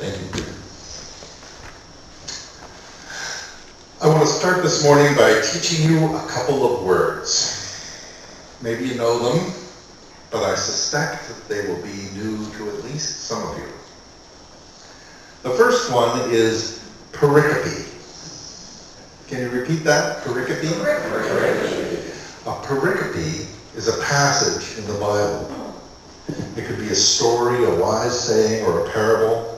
Thank you. I want to start this morning by teaching you a couple of words. Maybe you know them, but I suspect that they will be new to at least some of you. The first one is pericope. Can you repeat that? Pericope? A pericope is a passage in the Bible. It could be a story, a wise saying, or a parable,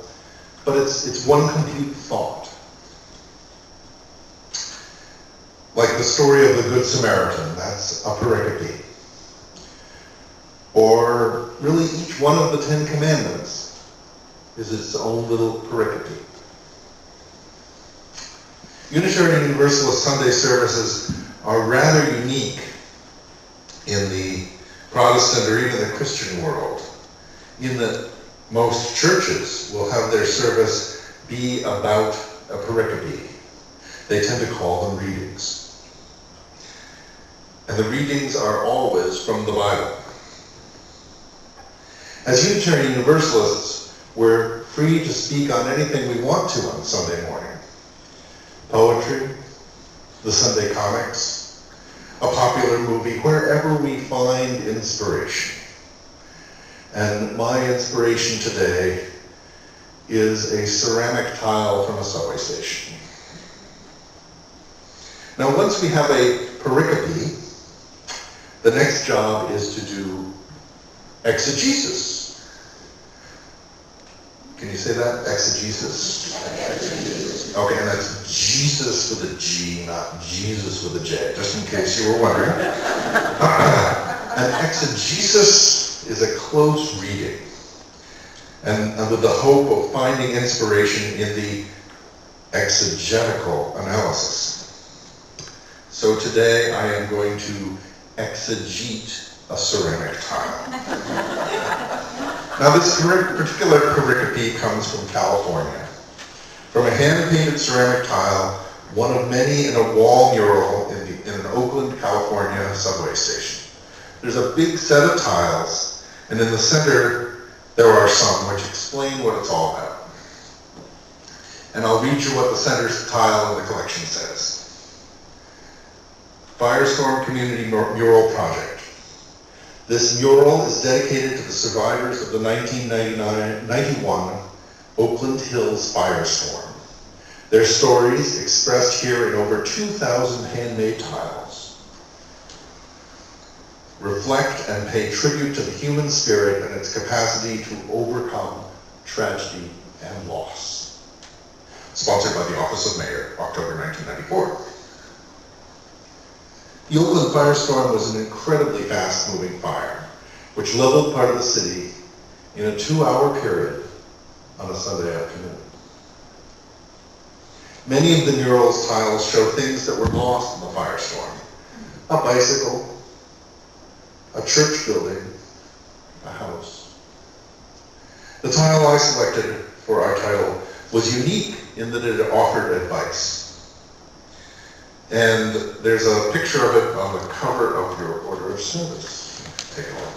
but it's one complete thought. Like the story of the Good Samaritan, that's a pericope. Or really each one of the 10 Commandments is its own little pericope. Unitarian Universalist Sunday services are rather unique in the Protestant or even the Christian world, in that most churches will have their service be about a pericope. They tend to call them readings. And the readings are always from the Bible. As Unitarian Universalists, we're free to speak on anything we want to on Sunday morning. Poetry, the Sunday comics, a popular movie, wherever we find inspiration. And my inspiration today is a ceramic tile from a subway station. Now, once we have a pericope, the next job is to do exegesis. Can you say that? Exegesis? Okay, and that's Jesus with a G, not Jesus with a J, just in case you were wondering. An exegesis is a close reading, and with the hope of finding inspiration in the exegetical analysis. So today I am going to exegete a ceramic tile. Now this particular pericope comes from California, from a hand-painted ceramic tile, one of many in a wall mural in an Oakland, California subway station. There's a big set of tiles, and in the center there are some which explain what it's all about. And I'll read you what the center tile in the collection says. Firestorm Community Mural Project. This mural is dedicated to the survivors of the 1991 Oakland Hills firestorm. Their stories expressed here in over 2,000 handmade tiles reflect and pay tribute to the human spirit and its capacity to overcome tragedy and loss. Sponsored by the Office of Mayor, October 1994. The Oakland firestorm was an incredibly fast-moving fire, which leveled part of the city in a 2-hour period on a Sunday afternoon. Many of the mural's tiles show things that were lost in the firestorm. A bicycle, a church building, a house. The tile I selected for our title was unique in that it offered advice. And there's a picture of it on the cover of your order of service. Take a look.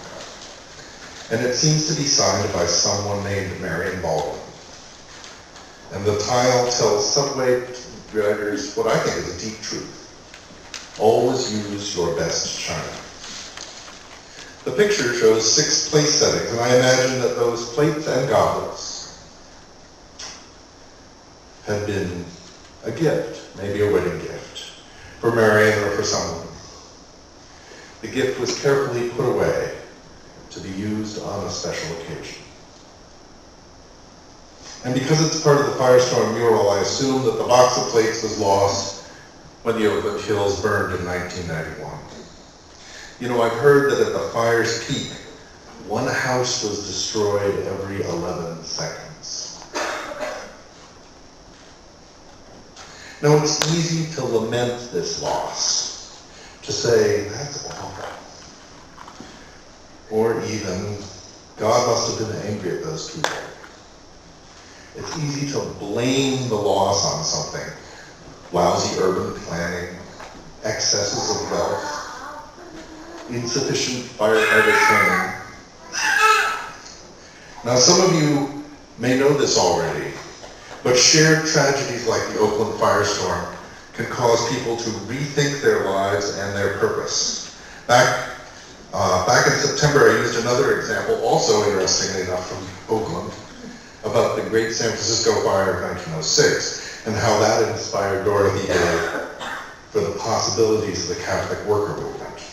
And it seems to be signed by someone named Marion Baldwin. And the tile tells subway drivers what I think is a deep truth. Always use your best china. The picture shows 6 place settings, and I imagine that those plates and goblets had been a gift, maybe a wedding gift, for Marion or for someone. The gift was carefully put away to be used on a special occasion. And because it's part of the firestorm mural, I assume that the box of plates was lost when the Oakland Hills burned in 1991. You know, I've heard that at the fire's peak, one house was destroyed every 11 seconds. Now, it's easy to lament this loss, to say, that's awful. Or even, God must have been angry at those people. It's easy to blame the loss on something. Lousy urban planning, excesses of wealth, insufficient firefighter training. Now, some of you may know this already, But shared tragedies like the Oakland firestorm can cause people to rethink their lives and their purpose. Back in September, I used another example, also interestingly enough from Oakland, about the Great San Francisco Fire of 1906 and how that inspired Dorothy Day for the possibilities of the Catholic worker movement.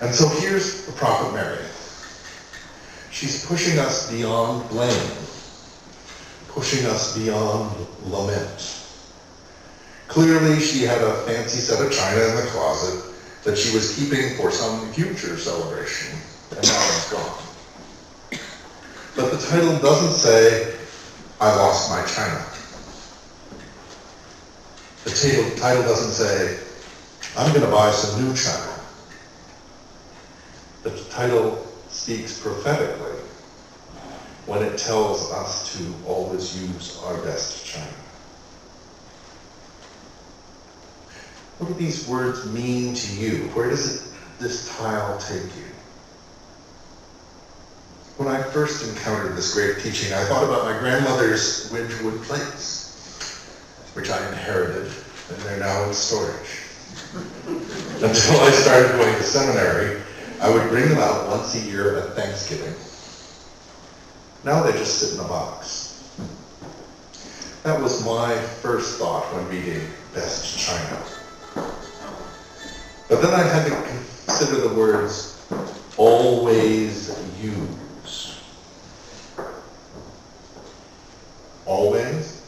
And so here's the Prophet Mary. She's pushing us beyond blame, pushing us beyond lament. Clearly, she had a fancy set of china in the closet that she was keeping for some future celebration, and now it's gone. But the title doesn't say, I lost my china. The title doesn't say, I'm going to buy some new china. The title speaks prophetically when it tells us to always use our best china. What do these words mean to you? Where does this tile take you? When I first encountered this great teaching, I thought about my grandmother's Wedgwood plates, which I inherited, and they're now in storage. Until I started going to seminary, I would bring them out once a year at Thanksgiving. Now they just sit in a box. That was my first thought when reading Best China. But then I had to consider the words, always use. Always?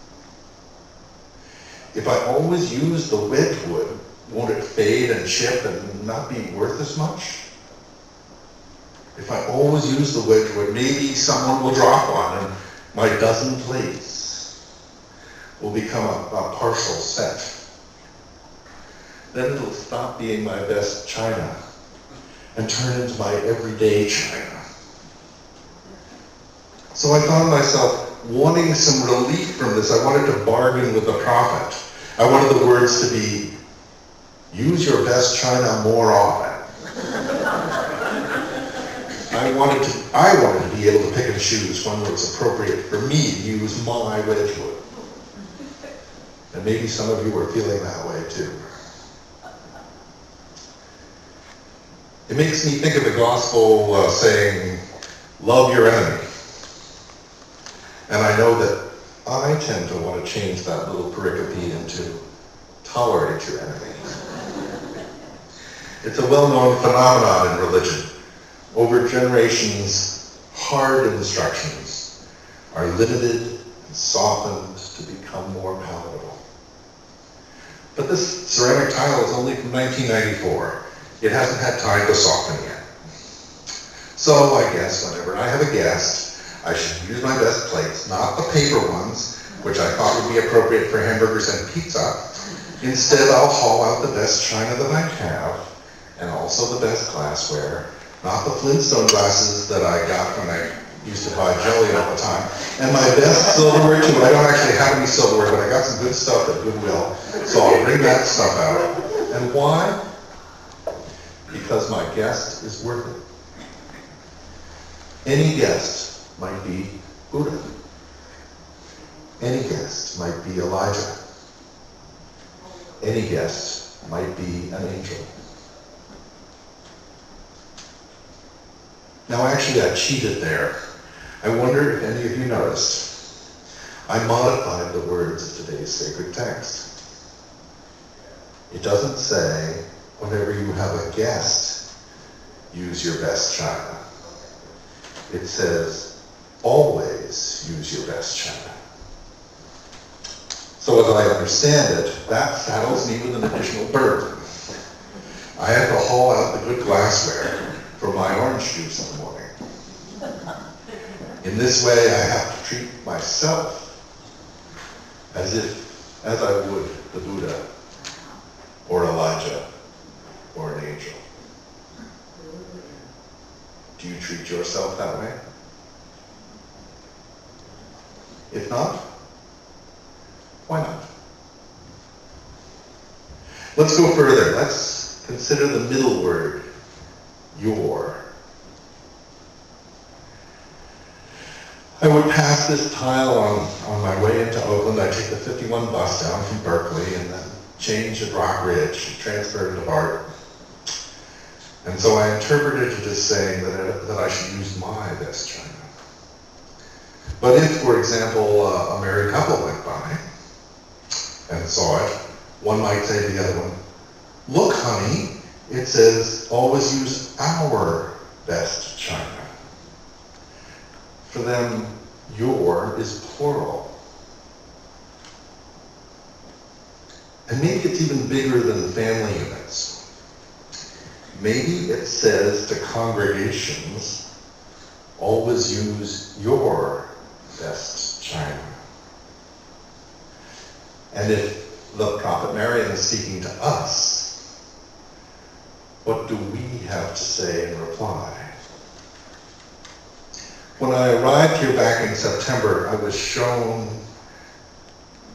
If I always use the Wedgwood, won't it fade and chip and not be worth as much? If I always use the Wedgwood, maybe someone will drop one and my dozen plates will become a partial set. Then it'll stop being my best china and turn into my everyday china. So I found myself wanting some relief from this. I wanted to bargain with the prophet. I wanted the words to be, use your best china more often. I wanted to be able to pick and choose when it's appropriate for me to use my Wedgwood. And maybe some of you are feeling that way too. It makes me think of the gospel saying, love your enemy. And I know that I tend to want to change that little pericope into tolerate your enemy. It's a well-known phenomenon in religion. Over generations, hard instructions are limited and softened to become more palatable. But this ceramic tile is only from 1994. It hasn't had time to soften yet. So I guess whenever I have a guest, I should use my best plates, not the paper ones, which I thought would be appropriate for hamburgers and pizza. Instead, I'll haul out the best china that I have, and also the best glassware, not the Flintstone glasses that I got when I used to buy jelly all the time, and my best silverware too. I don't actually have any silverware, but I got some good stuff at Goodwill, so I'll bring that stuff out. And why? Because my guest is worth it. Any guest might be Buddha. Any guest might be Elijah. Any guest might be an angel. Now actually I cheated there. I wonder if any of you noticed. I modified the words of today's sacred text. It doesn't say, whenever you have a guest, use your best china. It says, always use your best china. So as I understand it, that saddles me with an additional burden. I have to haul out the good glassware for my orange juice in the morning. In this way, I have to treat myself as I would the Buddha or Elijah or an angel. Do you treat yourself that way? If not, why not? Let's go further. Let's consider the middle word, your. I would pass this tile on my way into Oakland. I'd take the 51 bus down from Berkeley and then change at Rock Ridge, transfer to BART. And so I interpreted it as saying that I should use my best china. But if, for example, a married couple went by and saw it, one might say to the other one, "Look, honey, it says always use our best china." For them, your is plural. And maybe it's even bigger than the family units. Maybe it says to congregations, always use your best china. And if the prophet Marian is speaking to us, what do we have to say in reply? When I arrived here back in September, I was shown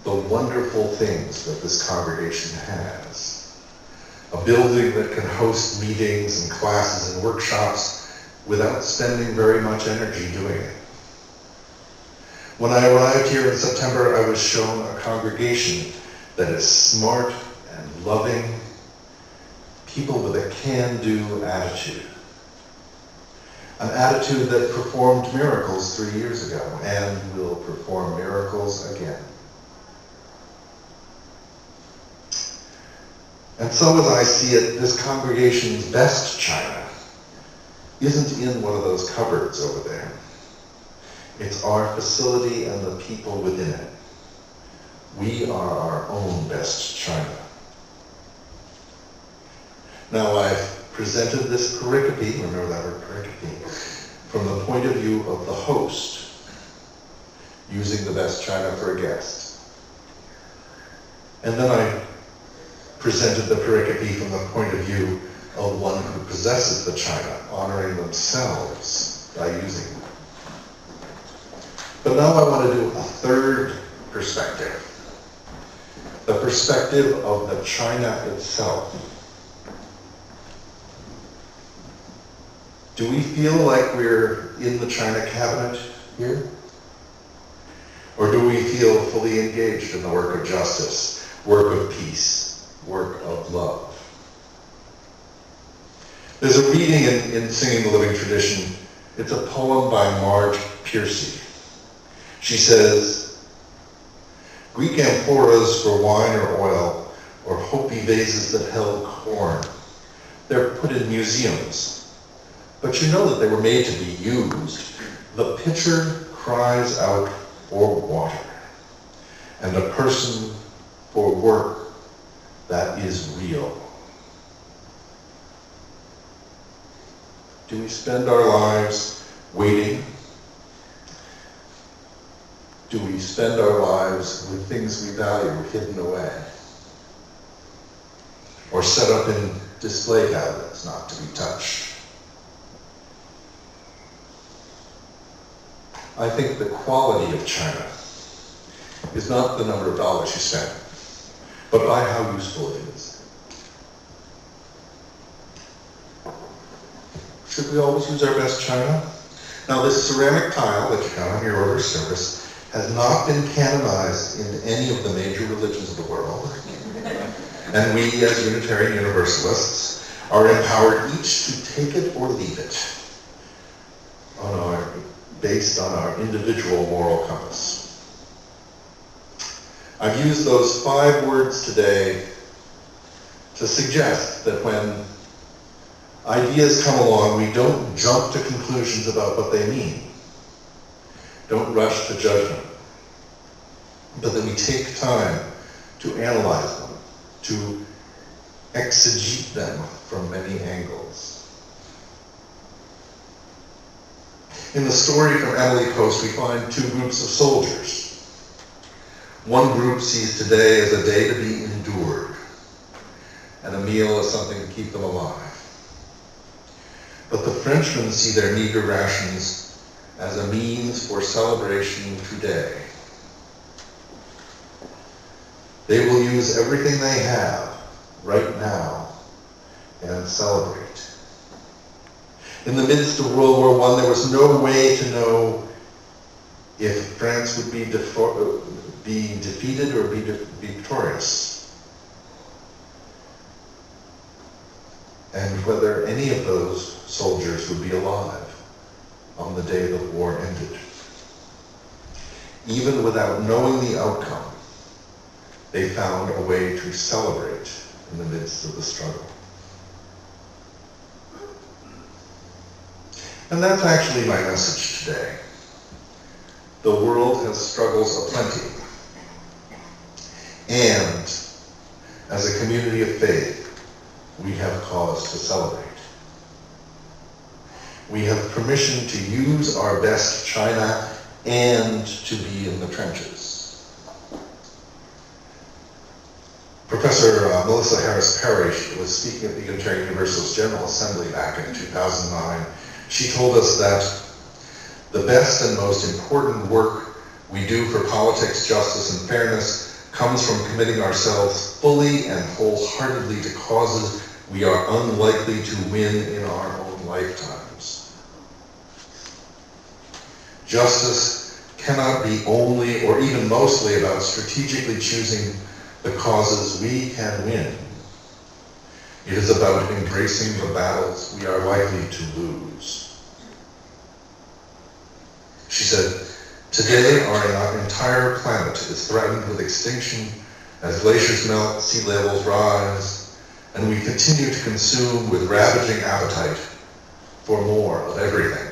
the wonderful things that this congregation has. A building that can host meetings and classes and workshops without spending very much energy doing it. When I arrived here in September, I was shown a congregation that is smart and loving, people with a can-do attitude. An attitude that performed miracles 3 years ago and will perform miracles again. And so as I see it, this congregation's best china isn't in one of those cupboards over there. It's our facility and the people within it. We are our own best china. Now I've presented this pericope, remember that word pericope, from the point of view of the host, using the best china for a guest. And then I presented the pericope from the point of view of one who possesses the china, honoring themselves by using it. But now I want to do a third perspective, the perspective of the china itself. Do we feel like we're in the china cabinet here? Or do we feel fully engaged in the work of justice, work of peace, work of love? There's a reading in Singing the Living Tradition. It's a poem by Marge Piercy. She says, "Greek amphoras for wine or oil, or Hopi vases that held corn, they're put in museums. But you know that they were made to be used. The pitcher cries out for water, and a person for work that is real." Do we spend our lives waiting? Do we spend our lives with things we value hidden away? Or set up in display cabinets not to be touched? I think the quality of china is not the number of dollars you spend, but by how useful it is. Should we always use our best china? Now, this ceramic tile that you found on your order of service has not been canonized in any of the major religions of the world. And we, as Unitarian Universalists, are empowered each to take it or leave it based on our individual moral compass. I've used those 5 words today to suggest that when ideas come along, we don't jump to conclusions about what they mean. Don't rush to judgment. But that we take time to analyze them, to exegete them from many angles. In the story from Emily Post, we find 2 groups of soldiers. One group sees today as a day to be endured, and a meal as something to keep them alive. But the Frenchmen see their meager rations as a means for celebration today. They will use everything they have right now and celebrate. In the midst of World War I, there was no way to know if France would be defeated or be victorious, and whether any of those soldiers would be alive on the day the war ended. Even without knowing the outcome, they found a way to celebrate in the midst of the struggle. And that's actually my message today. The world has struggles aplenty. And as a community of faith, we have cause to celebrate. We have permission to use our best china and to be in the trenches. Professor Melissa Harris Parrish was speaking at the Unitarian Universalist General Assembly back in 2009. She told us that the best and most important work we do for politics, justice, and fairness comes from committing ourselves fully and wholeheartedly to causes we are unlikely to win in our own lifetimes. Justice cannot be only or even mostly about strategically choosing the causes we can win. It is about embracing the battles we are likely to lose. She said, today our entire planet is threatened with extinction as glaciers melt, sea levels rise, and we continue to consume with ravaging appetite for more of everything.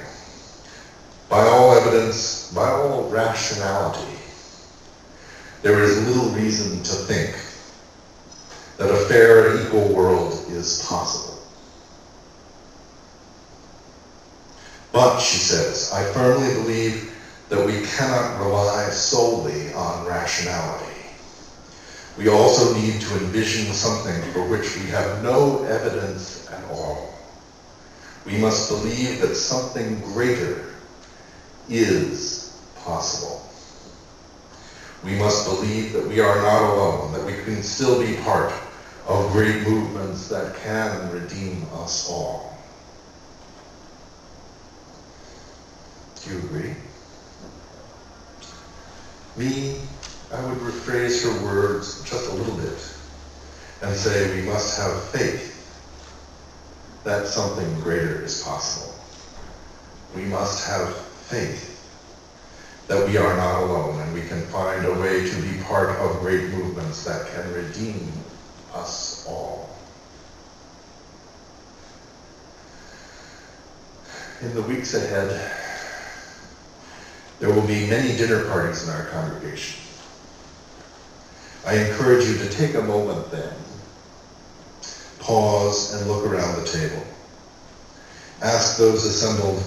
By all evidence, by all rationality, there is little reason to think that a fair and equal world is possible. But, she says, I firmly believe that we cannot rely solely on rationality. We also need to envision something for which we have no evidence at all. We must believe that something greater is possible. We must believe that we are not alone, that we can still be part of great movements that can redeem us all. Do you agree? Me, I would rephrase her words just a little bit and say we must have faith that something greater is possible. We must have faith that we are not alone and we can find a way to be part of great movements that can redeem us all. In the weeks ahead, there will be many dinner parties in our congregation. I encourage you to take a moment then, pause and look around the table. Ask those assembled,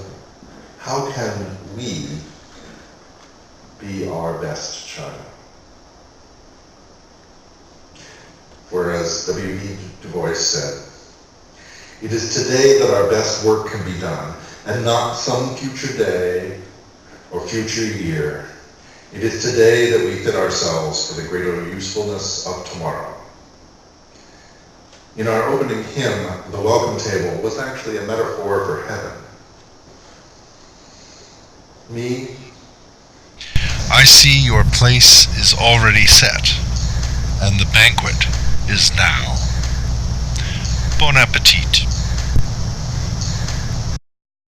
how can we be our best china? Whereas W.E. Du Bois said, it is today that our best work can be done, and not some future day or future year. It is today that we fit ourselves for the greater usefulness of tomorrow. In our opening hymn, the welcome table was actually a metaphor for heaven. Me, I see your place is already set, and the banquet is now. Bon appetit.